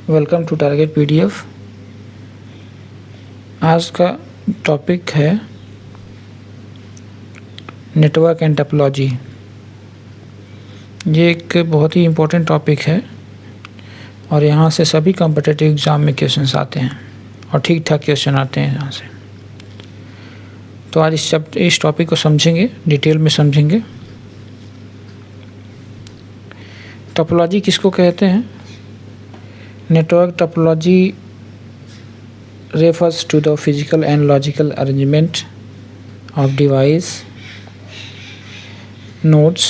Welcome to target PDF. आज का topic है नेटवर्क एंड टोपोलॉजी। ये एक बहुत ही इम्पोर्टेंट टॉपिक है और यहाँ से सभी कॉम्पिटिटिव एग्ज़ाम में क्वेश्चंस आते हैं और ठीक ठाक क्वेश्चन आते हैं यहाँ से। तो आज इस टॉपिक को समझेंगे, डिटेल में समझेंगे। टोपोलॉजी किसको कहते हैं? Network topology refers to the physical and logical arrangement of device, nodes,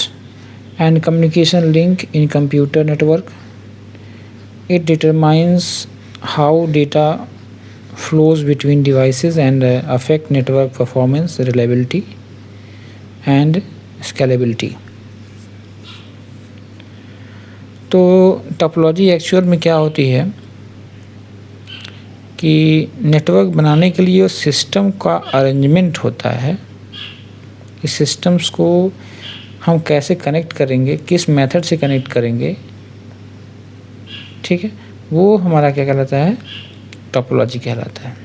and communication link in computer network. It determines how data flows between devices and affect network performance, reliability, and scalability. तो topology actual में क्या होती है कि network बनाने के लिए system का अरेंजमेंट होता है कि सिस्टम्स को हम कैसे कनेक्ट करेंगे, किस मेथड से कनेक्ट करेंगे, ठीक है, वो हमारा क्या कहलाता है? टोपोलॉजी कहलाता है।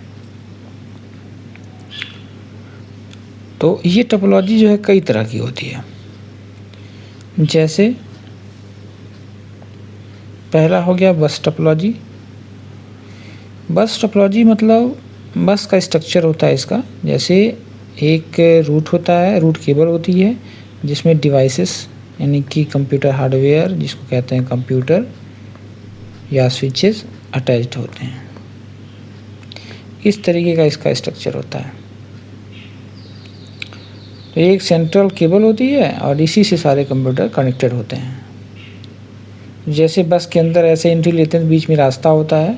तो ये टोपोलॉजी जो है कई तरह की होती है। जैसे पहला हो गया बस टोपोलॉजी। बस टोपोलॉजी मतलब बस का स्ट्रक्चर होता है इसका। जैसे एक रूट होता है, रूट केबल होती है जिसमें डिवाइसेस यानी कि कंप्यूटर हार्डवेयर जिसको कहते हैं कंप्यूटर या स्विचेस अटैच्ड होते हैं। इस तरीके का इसका स्ट्रक्चर होता है। तो एक सेंट्रल केबल होती है और इसी से सारे कंप्यूटर कनेक्टेड होते हैं। जैसे बस के अंदर ऐसे एंट्री लेते हैं, बीच में रास्ता होता है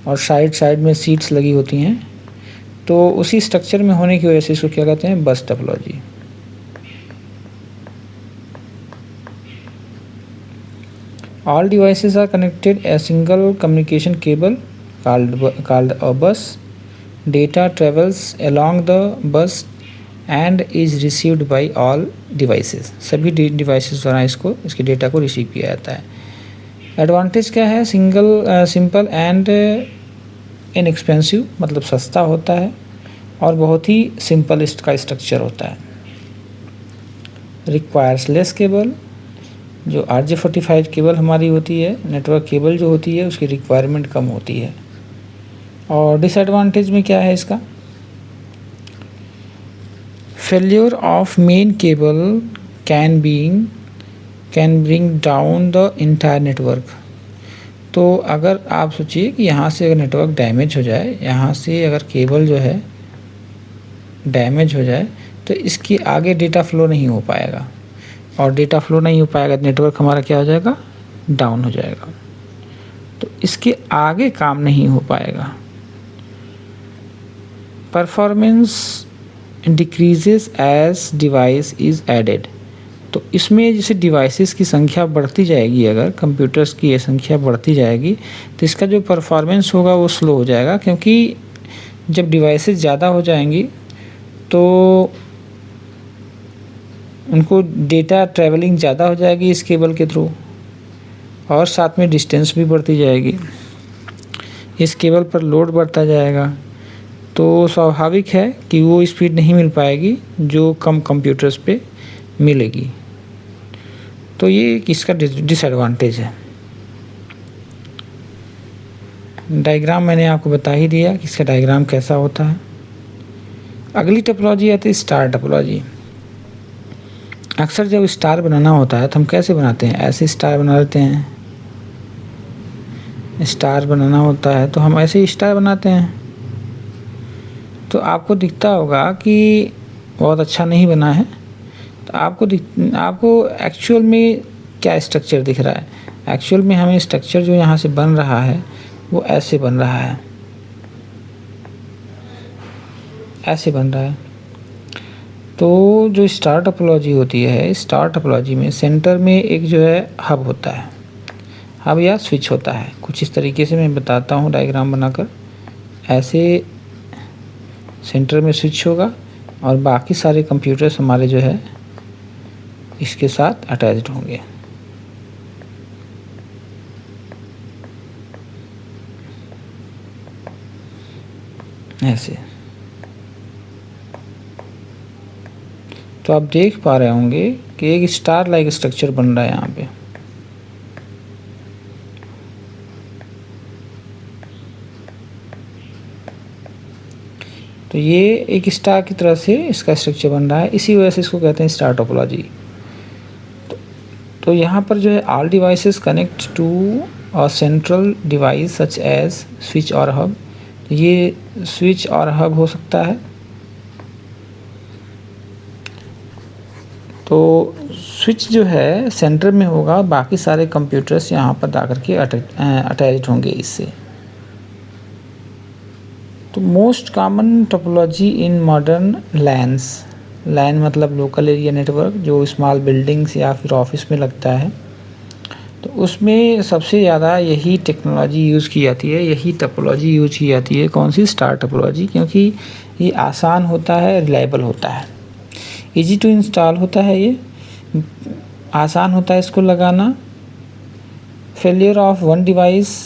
और साइड में सीट्स लगी होती हैं। तो उसी स्ट्रक्चर में होने की वजह से इसको क्या कहते हैं? बस topology. All devices are connected a single communication cable called a bus. Data travels along the bus and is received by all devices. सभी डिवाइसेस द्वारा इसके डेटा को रिसीव किया जाता है। एडवांटेज क्या है? सिंपल एंड इनएक्सपेंसिव, मतलब सस्ता होता है और बहुत ही सिंपल इसका स्ट्रक्चर होता है। Requires less cable. जो RJ45 केबल हमारी होती है, नेटवर्क केबल जो होती है, उसकी रिक्वायरमेंट कम होती है। और डिसएडवांटेज में क्या है इसका? Failure of main cable can bring down the entire network. तो अगर आप सोचिए कि यहाँ से अगर नेटवर्क डैमेज हो जाए, यहाँ से अगर केबल जो है डैमेज हो जाए तो इसके आगे डेटा फ्लो नहीं हो पाएगा और डेटा फ्लो नहीं हो पाएगा तो नेटवर्क हमारा क्या हो जाएगा? डाउन हो जाएगा। तो इसके आगे काम नहीं हो पाएगा। Performance decreases as device is added. तो इसमें जैसे डिवाइसेस की संख्या बढ़ती जाएगी, अगर कंप्यूटर्स की ये संख्या बढ़ती जाएगी तो इसका जो परफॉर्मेंस होगा वो स्लो हो जाएगा, क्योंकि जब डिवाइसेस ज़्यादा हो जाएंगी तो उनको डेटा ट्रैवलिंग ज़्यादा हो जाएगी इस केबल के थ्रू और साथ में डिस्टेंस भी बढ़ती जाएगी। इस केबल पर लोड बढ़ता जाएगा तो स्वाभाविक है कि वो स्पीड नहीं मिल पाएगी जो कम कंप्यूटर्स पे मिलेगी। तो ये इसका डिसएडवांटेज है। डायग्राम मैंने आपको बता ही दिया कि इसका डायग्राम कैसा होता है। अगली टोपोलॉजी आती है स्टार टोपोलॉजी। अक्सर जब स्टार बनाना होता है तो हम कैसे बनाते हैं? ऐसे स्टार बना लेते हैं। स्टार बनाना होता है तो हम ऐसे ही स्टार बनाते हैं। तो आपको दिखता होगा कि बहुत अच्छा नहीं बना है। तो आपको एक्चुअल में क्या स्ट्रक्चर दिख रहा है? एक्चुअल में हमें स्ट्रक्चर जो यहाँ से बन रहा है वो ऐसे बन रहा है, ऐसे बन रहा है। तो जो स्टार टोपोलॉजी होती है, स्टार टोपोलॉजी में सेंटर में एक जो है हब होता है, हब या स्विच होता है। कुछ इस तरीके से मैं बताता हूँ डायग्राम बनाकर। ऐसे सेंटर में स्विच होगा और बाकी सारे कंप्यूटर्स हमारे जो है इसके साथ अटैच्ड होंगे। ऐसे। तो आप देख पा रहे होंगे कि एक स्टार लाइक स्ट्रक्चर बन रहा है यहाँ पे। तो ये एक स्टार की तरह से इसका स्ट्रक्चर बन रहा है, इसी वजह से इसको कहते हैं स्टार टोपोलॉजी। तो यहाँ पर जो है all devices connect to a central device such as switch और हब। तो ये स्विच और हब हो सकता है। तो स्विच जो है सेंटर में होगा, बाकी सारे कंप्यूटर्स यहाँ पर जाकर के अटैच्ड होंगे इससे। तो most common topology in modern LANs, LAN मतलब लोकल एरिया नेटवर्क, जो स्मॉल बिल्डिंग्स या फिर ऑफिस में लगता है, तो उसमें सबसे ज़्यादा यही टेक्नोलॉजी यूज़ की जाती है, यही टोपोलॉजी यूज़ की जाती है। कौन सी? स्टार टोपोलॉजी, क्योंकि ये आसान होता है, रिलायबल होता है, इजी टू इंस्टॉल होता है, ये आसान होता है इसको लगाना। Failure of one device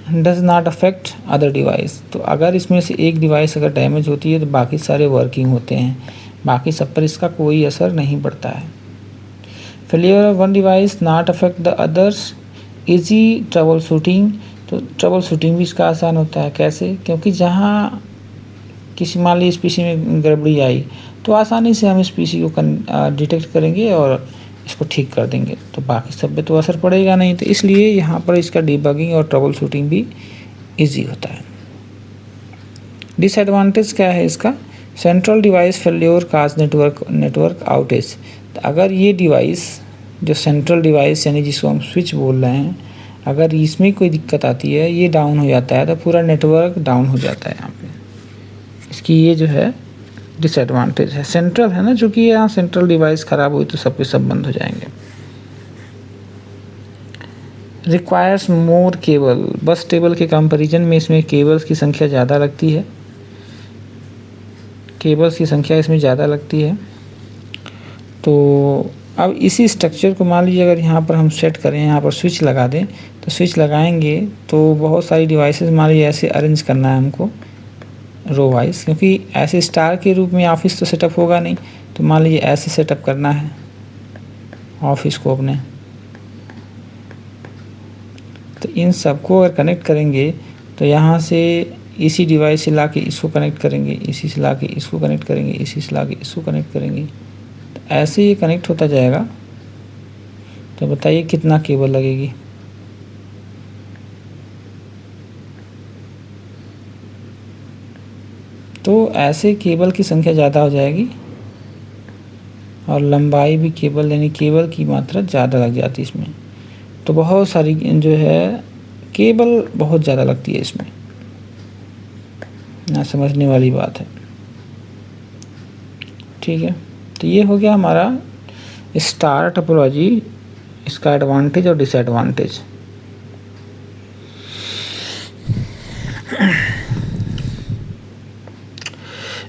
does not affect other device. तो अगर इसमें से एक डिवाइस अगर डैमेज होती है तो बाकी सारे वर्किंग होते हैं, बाकी सब पर इसका कोई असर नहीं पड़ता है। Failure of one device not affect the others, easy trouble shooting. तो ट्रबल शूटिंग भी इसका आसान होता है। कैसे? क्योंकि जहाँ किसी मान लीजिए इस पीसी में गड़बड़ी आई तो आसानी से हम इस पीसी को डिटेक्ट करेंगे और इसको ठीक कर देंगे, तो बाकी सब पे तो असर पड़ेगा नहीं। तो इसलिए यहाँ पर इसका डिबगिंग और ट्रबल शूटिंग भी इजी होता है। डिसएडवांटेज क्या है इसका? सेंट्रल डिवाइस फेल्योर काज नेटवर्क आउटेज। तो अगर ये डिवाइस जो सेंट्रल डिवाइस यानी जिसको हम स्विच बोल रहे हैं, अगर इसमें कोई दिक्कत आती है, ये डाउन हो जाता है, तो पूरा नेटवर्क डाउन हो जाता है यहाँ पे। इसकी ये जो है डिसएडवांटेज है। सेंट्रल है ना, चूँकि यहाँ सेंट्रल डिवाइस ख़राब हुई तो सब के सब बंद हो जाएंगे। रिक्वायर्स मोर केबल, बस टेबल के कंपैरिजन में इसमें केबल्स की संख्या ज़्यादा लगती है, केबल्स की संख्या इसमें ज़्यादा लगती है। तो अब इसी स्ट्रक्चर को मान लीजिए अगर यहाँ पर हम सेट करें, यहाँ पर स्विच लगा दें, तो स्विच लगाएंगे तो बहुत सारी डिवाइसेस मान लीजिए ऐसे अरेंज करना है हमको रो वाइज, क्योंकि ऐसे स्टार के रूप में ऑफिस तो सेटअप होगा नहीं। तो मान लीजिए ऐसे सेटअप करना है ऑफिस को अपने, तो इन सबको अगर कनेक्ट करेंगे तो यहाँ से इसी डिवाइस से लाके इसको कनेक्ट करेंगे, इसी से लाके इसको कनेक्ट करेंगे, इसी से लाके इसको कनेक्ट करेंगे, तो ऐसे ये कनेक्ट होता जाएगा। तो बताइए कितना केबल लगेगी? तो ऐसे केबल की संख्या ज़्यादा हो जाएगी और लंबाई भी केबल यानी केबल की मात्रा ज़्यादा लग जाती है इसमें। तो बहुत सारी जो है केबल बहुत ज़्यादा लगती है इसमें, ना समझने वाली बात है। ठीक है, तो ये हो गया हमारा स्टार टोपोलॉजी, इसका एडवांटेज और डिसएडवांटेज।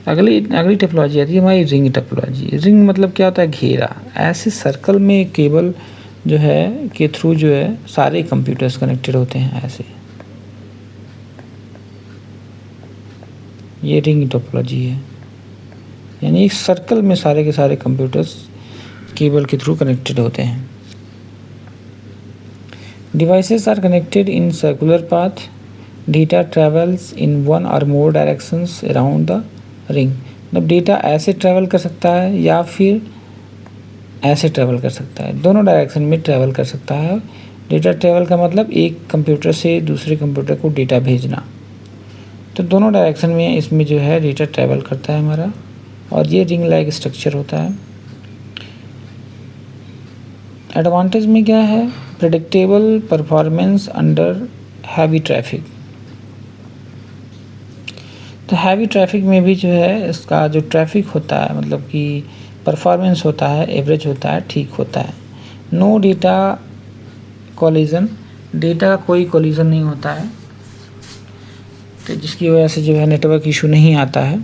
अगली टोपोलॉजी आती है हमारी रिंग टोपोलॉजी। रिंग मतलब क्या होता है? घेरा। ऐसे सर्कल में केबल जो है के थ्रू जो है सारे कंप्यूटर्स कनेक्टेड होते हैं ऐसे, ये रिंग टोपोलॉजी है। यानी एक सर्कल में सारे के सारे कंप्यूटर्स केबल के थ्रू कनेक्टेड होते हैं। Devices are connected in circular path, data travels in one और more directions around the ring. मतलब डेटा ऐसे ट्रैवल कर सकता है या फिर ऐसे ट्रैवल कर सकता है, दोनों डायरेक्शन में ट्रैवल कर सकता है। डेटा ट्रैवल का मतलब एक कंप्यूटर से दूसरे कंप्यूटर को डेटा भेजना, तो दोनों डायरेक्शन में इसमें जो है डेटा ट्रैवल करता है हमारा, और ये रिंग लाइक स्ट्रक्चर होता है। एडवांटेज में क्या है? Predictable performance under heavy traffic. तो हैवी ट्रैफिक में भी जो है इसका जो ट्रैफिक होता है मतलब कि परफॉर्मेंस होता है, एवरेज होता है, ठीक होता है। नो डेटा कोलिजन, डेटा का कोई कोलिजन नहीं होता है, तो जिसकी वजह से जो है नेटवर्क इशू नहीं आता है।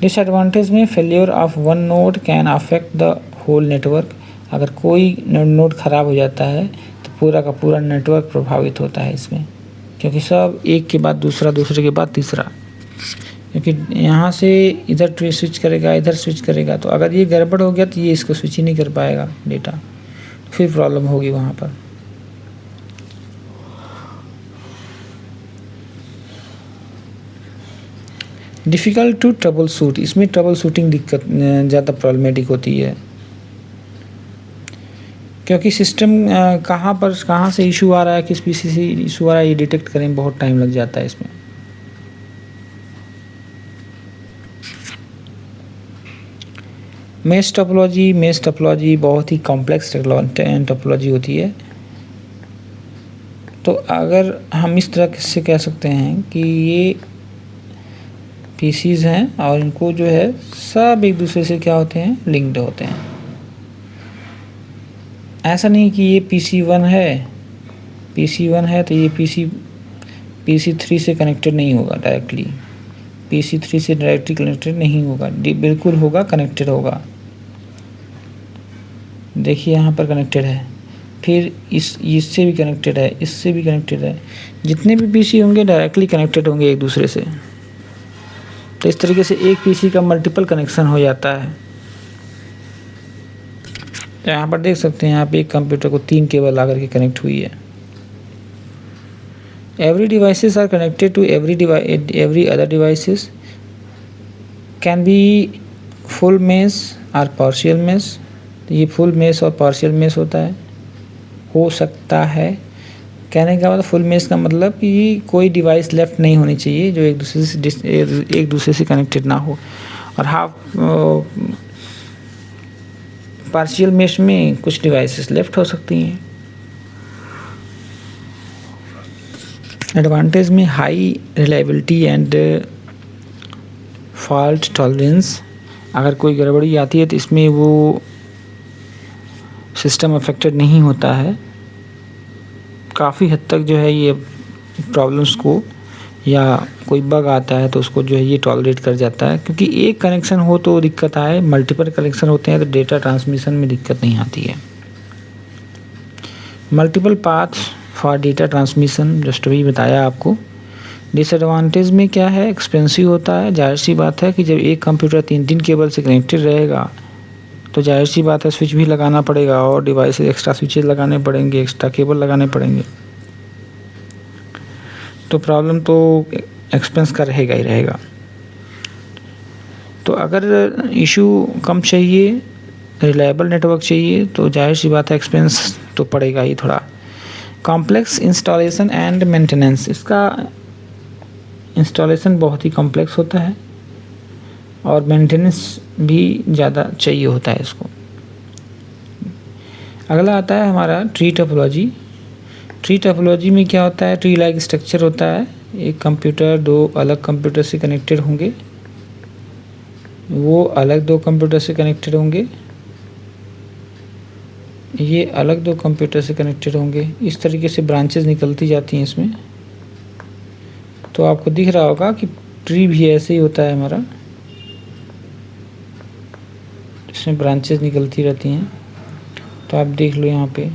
डिसएडवांटेज में failure of one node can affect the whole network. अगर कोई नोड ख़राब हो जाता है तो पूरा का पूरा नेटवर्क प्रभावित होता है इसमें। क्योंकि सब एक के बाद दूसरा, दूसरे के बाद तीसरा, क्योंकि यहाँ से इधर स्विच करेगा, इधर स्विच करेगा, तो अगर ये गड़बड़ हो गया तो ये इसको स्विच ही नहीं कर पाएगा डेटा, तो फिर प्रॉब्लम होगी वहाँ पर। डिफ़िकल्ट टू ट्रबल शूट, इसमें ट्रबल शूटिंग दिक्कत ज़्यादा प्रॉब्लमेटिक होती है, क्योंकि सिस्टम कहाँ से इशू आ रहा है, किस पीसी से इशू आ रहा है, ये डिटेक्ट करने में बहुत टाइम लग जाता है इसमें। मेश टोपोलॉजी बहुत ही कॉम्प्लेक्स टोपोलॉजी होती है। तो अगर हम इस तरह से कह सकते हैं कि ये पीसीज हैं और इनको जो है सब एक दूसरे से क्या होते हैं, लिंक्ड होते हैं। ऐसा नहीं कि ये PC1 है तो ये PC3 से कनेक्टेड नहीं होगा डायरेक्टली, PC3 से डायरेक्टली कनेक्टेड नहीं होगा, बिल्कुल होगा, कनेक्टेड होगा। देखिए यहाँ पर कनेक्टेड है, फिर इससे भी कनेक्टेड है, इससे भी कनेक्टेड है, जितने भी पीसी होंगे डायरेक्टली कनेक्टेड होंगे एक दूसरे से। तो इस तरीके से एक पीसी का मल्टीपल कनेक्शन हो जाता है। तो यहाँ पर देख सकते हैं, यहाँ पे एक कंप्यूटर को 3 केबल आकर के कनेक्ट हुई है। Every devices are connected to every other devices, can be full mesh और पार्शियल मेश। तो ये फुल मेश और पार्शियल मेश होता है, हो सकता है। कहने का मतलब फुल मेश का मतलब कि कोई डिवाइस लेफ्ट नहीं होनी चाहिए जो एक दूसरे से कनेक्टेड ना हो, और हाफ पार्शियल मेश में कुछ डिवाइसेस लेफ्ट हो सकती हैं। एडवांटेज में high reliability and fault tolerance, अगर कोई गड़बड़ी आती है तो इसमें वो सिस्टम अफेक्टेड नहीं होता है, काफ़ी हद तक जो है ये प्रॉब्लम्स को, या कोई बग आता है तो उसको जो है ये टॉलरेट कर जाता है। क्योंकि एक कनेक्शन हो तो दिक्कत आए, मल्टीपल कनेक्शन होते हैं तो डेटा ट्रांसमिशन में दिक्कत नहीं आती है। Multiple path for data transmission, just अभी बताया आपको। डिसएडवांटेज में क्या है, एक्सपेंसिव होता है। जाहिर सी बात है कि जब एक कंप्यूटर 3 केबल से कनेक्टेड रहेगा तो जाहिर सी बात है स्विच भी लगाना पड़ेगा, और डिवाइस एक्स्ट्रा स्विचेज लगाने पड़ेंगे, एक्स्ट्रा केबल लगाने पड़ेंगे, तो प्रॉब्लम तो एक्सपेंस का रहेगा ही रहेगा। तो अगर इशू कम चाहिए, रिलायबल नेटवर्क चाहिए, तो जाहिर सी बात है एक्सपेंस तो पड़ेगा ही थोड़ा। कॉम्प्लेक्स इंस्टॉलेशन एंड मेंटेनेंस, इसका इंस्टॉलेशन बहुत ही कॉम्प्लेक्स होता है और मेंटेनेंस भी ज़्यादा चाहिए होता है इसको। अगला आता है हमारा ट्री टोपोलॉजी। ट्री टोपोलॉजी में क्या होता है, ट्री लाइक स्ट्रक्चर होता है। एक कंप्यूटर 2 अलग कंप्यूटर से कनेक्टेड होंगे, वो अलग 2 कंप्यूटर से कनेक्टेड होंगे, ये अलग 2 कंप्यूटर से कनेक्टेड होंगे। इस तरीके से ब्रांचेस निकलती जाती हैं इसमें। तो आपको दिख रहा होगा कि ट्री भी ऐसे ही होता है हमारा, इसमें ब्रांचेस निकलती रहती हैं। तो आप देख लो यहाँ पे,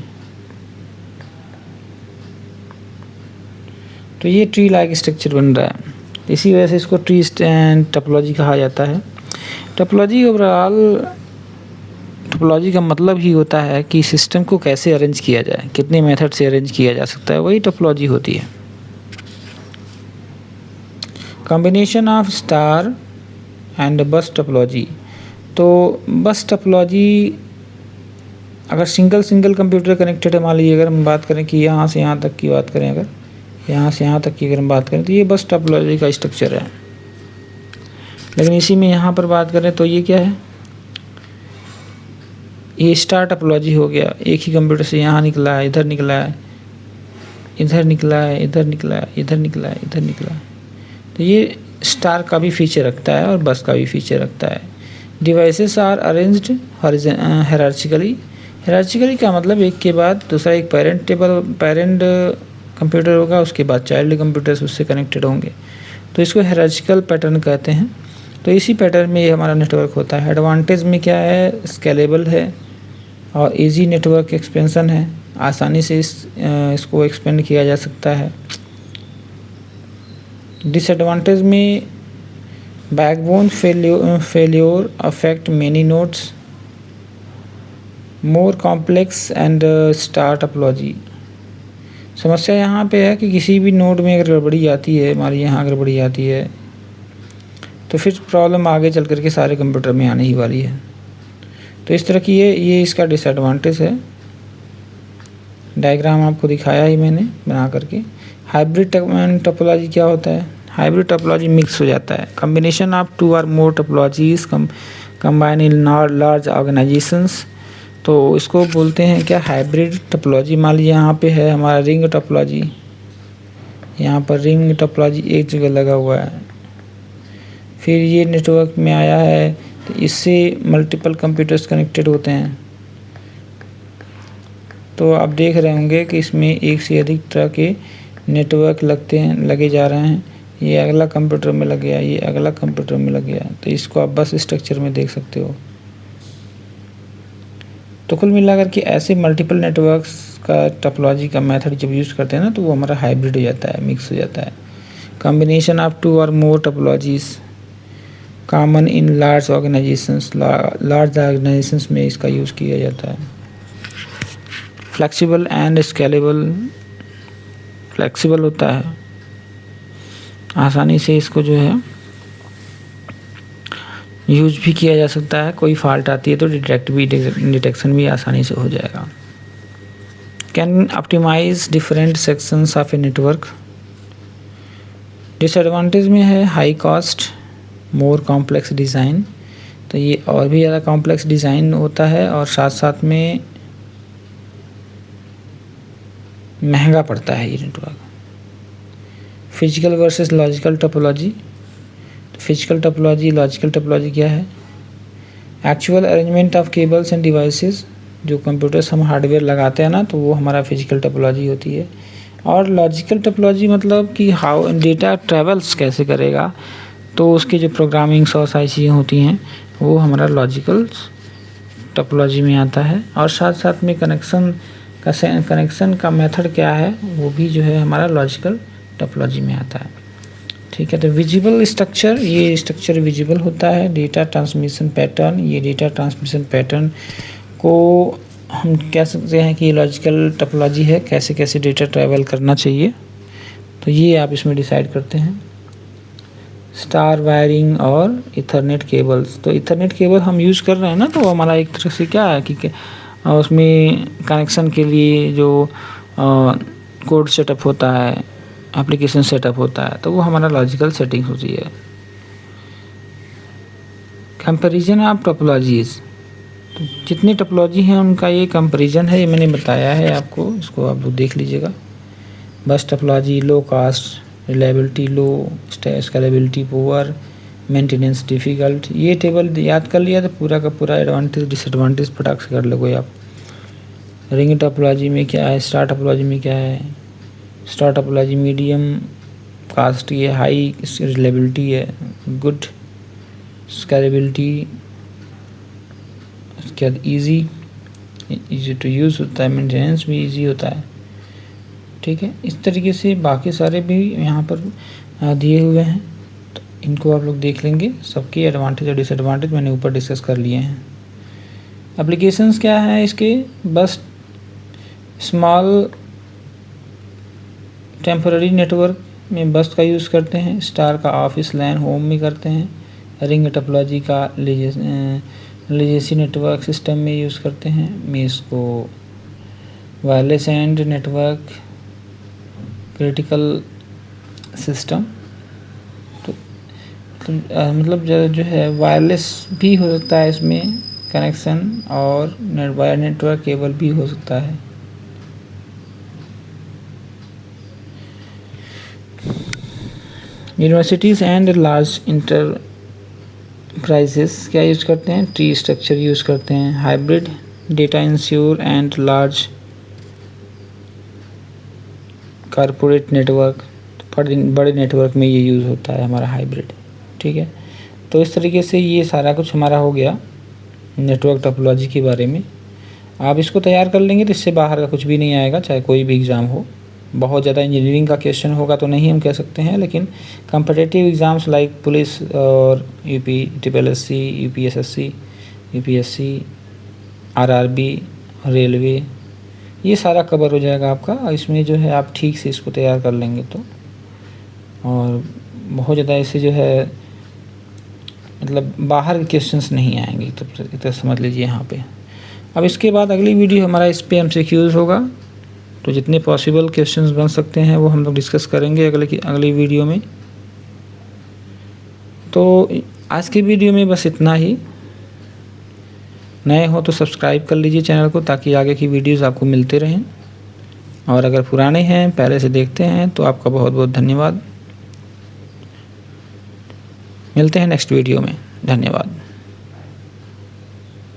तो ये ट्री लाइक स्ट्रक्चर बन रहा है, इसी वजह से इसको ट्री टोपोलॉजी कहा जाता है। टोपोलॉजी ओवरऑल, टोपोलॉजी का मतलब ही होता है कि सिस्टम को कैसे अरेंज किया जाए, कितने मेथड से अरेंज किया जा सकता है, वही टोपोलॉजी होती है। कॉम्बिनेशन ऑफ स्टार एंड बस टोपोलॉजी, तो बस टोपोलॉजी अगर सिंगल कंप्यूटर कनेक्टेड है, मान लीजिए अगर हम बात करें कि यहाँ से यहाँ तक की बात करें, अगर यहाँ से यहाँ तक की अगर हम बात करें तो ये बस टोपोलॉजी का स्ट्रक्चर है। लेकिन इसी में यहाँ पर बात करें तो ये क्या है, ये स्टार टोपोलॉजी हो गया। एक ही कंप्यूटर से यहाँ निकला है, इधर निकला है, इधर निकला है, इधर निकला है, इधर निकला है, इधर निकला है। तो ये स्टार का भी फीचर रखता है और बस का भी फीचर रखता है। Devices are arranged hierarchically. Hierarchically का मतलब एक के बाद दूसरा, एक पेरेंट कंप्यूटर होगा, उसके बाद चाइल्ड कंप्यूटर्स उससे कनेक्टेड होंगे, तो इसको हायरार्चिकल पैटर्न कहते हैं। तो इसी पैटर्न में ये हमारा नेटवर्क होता है। एडवांटेज में क्या है, स्केलेबल है और इजी नेटवर्क एक्सपेंशन है, आसानी से इसको एक्सपेंड किया जा सकता है। डिसएडवांटेज में backbone failure affect many nodes, more complex and star topology. समस्या यहाँ पे है कि किसी भी नोड में अगर गड़बड़ी आती है, हमारी यहाँ गड़बड़ी आती है, तो फिर प्रॉब्लम आगे चल कर के सारे कंप्यूटर में आने ही वाली है। तो इस तरह की ये इसका डिसएडवांटेज है। डायग्राम आपको दिखाया ही मैंने बना करके। हाइब्रिड टोपोलॉजी क्या होता है? हाइब्रिड टोपोलॉजी मिक्स हो जाता है, combination of two or more topologies combine in large organisations. तो इसको बोलते हैं क्या? Hybrid topology. मान लीजिए यहाँ पे है हमारा रिंग टोपोलॉजी, यहाँ पर रिंग टोपोलॉजी एक जगह लगा हुआ है, फिर ये नेटवर्क में आया है, तो इससे मल्टीपल कंप्यूटर्स कनेक्टेड होते हैं। तो आप देख रहे होंगे कि इसमें एक से अधिक तरह के नेटवर्क लगे जा रहे हैं। ये अगला कंप्यूटर में लग गया, ये अगला कंप्यूटर में लग गया। तो इसको आप बस स्ट्रक्चर में देख सकते हो। तो कुल मिलाकर के ऐसे मल्टीपल नेटवर्क्स का टोपोलॉजी का मेथड जब यूज़ करते हैं ना, तो वो हमारा हाइब्रिड हो जाता है, मिक्स हो जाता है। Combination of two or more topologies common in large organisations. Large organisations में इसका यूज़ किया जाता है। फ्लेक्सिबल एंड स्केलेबल, फ्लेक्सिबल होता है, आसानी से इसको जो है यूज भी किया जा सकता है। कोई फॉल्ट आती है तो डिटेक्शन भी आसानी से हो जाएगा। Can optimise different sections of a network. Disadvantage में है high cost, more complex design. तो ये और भी ज़्यादा कॉम्प्लेक्स डिज़ाइन होता है और साथ साथ में महंगा पड़ता है ये network. Physical versus logical topology. तो फिजिकल टोपोलॉजी, लॉजिकल टोपोलॉजी क्या है? Actual arrangement of cables end devices. जो कंप्यूटर्स हम हार्डवेयर लगाते हैं ना, तो वो हमारा फिजिकल टोपोलॉजी होती है। और लॉजिकल टोपोलॉजी मतलब कि हाउ डेटा ट्रेवल्स कैसे करेगा, तो उसकी जो प्रोग्रामिंग्स और सारी चीज़ें होती हैं वो हमारा लॉजिकल टोपोलॉजी में आता है। और साथ साथ में कनेक्शन का मेथड क्या है, वो भी जो है हमारा लॉजिकल टोपोलॉजी में आता है। ठीक है। तो विजिबल स्ट्रक्चर, ये स्ट्रक्चर विजिबल होता है। डेटा ट्रांसमिशन पैटर्न, ये डेटा ट्रांसमिशन पैटर्न को हम कह सकते हैं कि लॉजिकल टोपोलॉजी है, कैसे कैसे डेटा ट्रैवल करना चाहिए, तो ये आप इसमें डिसाइड करते हैं। स्टार वायरिंग और इथरनेट केबल्स। तो इथरनेट केबल हम यूज़ कर रहे हैं ना, तो हमारा एक तरह से क्या है कि उसमें कनेक्शन के लिए जो कोड सेटअप होता है, एप्लीकेशन सेटअप होता है, तो वो हमारा लॉजिकल सेटिंग होती है। Comparison of topologies. तो जितनी टोपोलॉजी हैं उनका ये कंपैरिजन है, ये मैंने बताया है आपको, इसको आप देख लीजिएगा। बस टोपोलॉजी लो कास्ट, रिलायबिलिटी लो, स्केलेबिलिटी पुअर, मेंटेनेंस डिफ़िकल्ट। ये टेबल याद कर लिया तो पूरा का पूरा एडवांटेज डिसएडवांटेज फटाक से कर लोगे आप। रिंग टोपोलॉजी में क्या है, स्टार टोपोलॉजी में क्या है। स्टार टोपोलॉजी मीडियम कास्ट की है, हाई रिलायबिलिटी है, गुड स्केलेबिलिटी, उसके बाद ईजी टू यूज़ होता है, मेंटेनेंस भी ईजी होता है। ठीक है। इस तरीके से बाकी सारे भी यहाँ पर दिए हुए हैं, तो इनको आप लोग देख लेंगे। सबके एडवांटेज और डिसएडवांटेज मैंने ऊपर डिस्कस कर लिए हैं। एप्लीकेशंस क्या है इसके? बस स्मॉल टेम्पररी नेटवर्क में बस का यूज़ करते हैं। स्टार का ऑफिस लैन होम में करते हैं। रिंग टोपोलॉजी का लेजेसी नेटवर्क सिस्टम में यूज़ करते हैं। मैं इसको wireless and network critical system, तो मतलब जो है वायरलेस भी हो सकता है इसमें कनेक्शन, और वायर नेटवर्क केबल भी हो सकता है। यूनिवर्सिटीज़ एंड लार्ज इंटरप्राइजेस क्या यूज़ करते हैं? ट्री स्ट्रक्चर यूज़ करते हैं। Hybrid data ensure and large corporate network, बड़े नेटवर्क में ये यूज़ होता है हमारा हाइब्रिड। ठीक है। तो इस तरीके से ये सारा कुछ हमारा हो गया नेटवर्क टोपोलॉजी के बारे में। आप इसको तैयार कर लेंगे तो इससे बाहर का कुछ भी नहीं आएगा, चाहे कोई भी एग्ज़ाम हो। बहुत ज़्यादा इंजीनियरिंग का क्वेश्चन होगा तो नहीं हम कह सकते हैं, लेकिन कम्पिटिटिव एग्ज़ाम्स लाइक पुलिस और UP triple SC, UPSSC, UPSC, RRB, railway, ये सारा कवर हो जाएगा आपका। इसमें जो है आप ठीक से इसको तैयार कर लेंगे तो, और बहुत ज़्यादा ऐसे जो है मतलब बाहर के क्वेश्चंस नहीं आएंगे, तो समझ लीजिए यहाँ पे। अब इसके बाद अगली वीडियो हमारा इस पे एमसीक्यूज़ होगा, तो जितने पॉसिबल क्वेश्चंस बन सकते हैं वो हम लोग डिस्कस करेंगे अगली वीडियो में। तो आज की वीडियो में बस इतना ही। नए हो तो सब्सक्राइब कर लीजिए चैनल को, ताकि आगे की वीडियोस आपको मिलते रहें, और अगर पुराने हैं पहले से देखते हैं तो आपका बहुत बहुत धन्यवाद। मिलते हैं नेक्स्ट वीडियो में। धन्यवाद।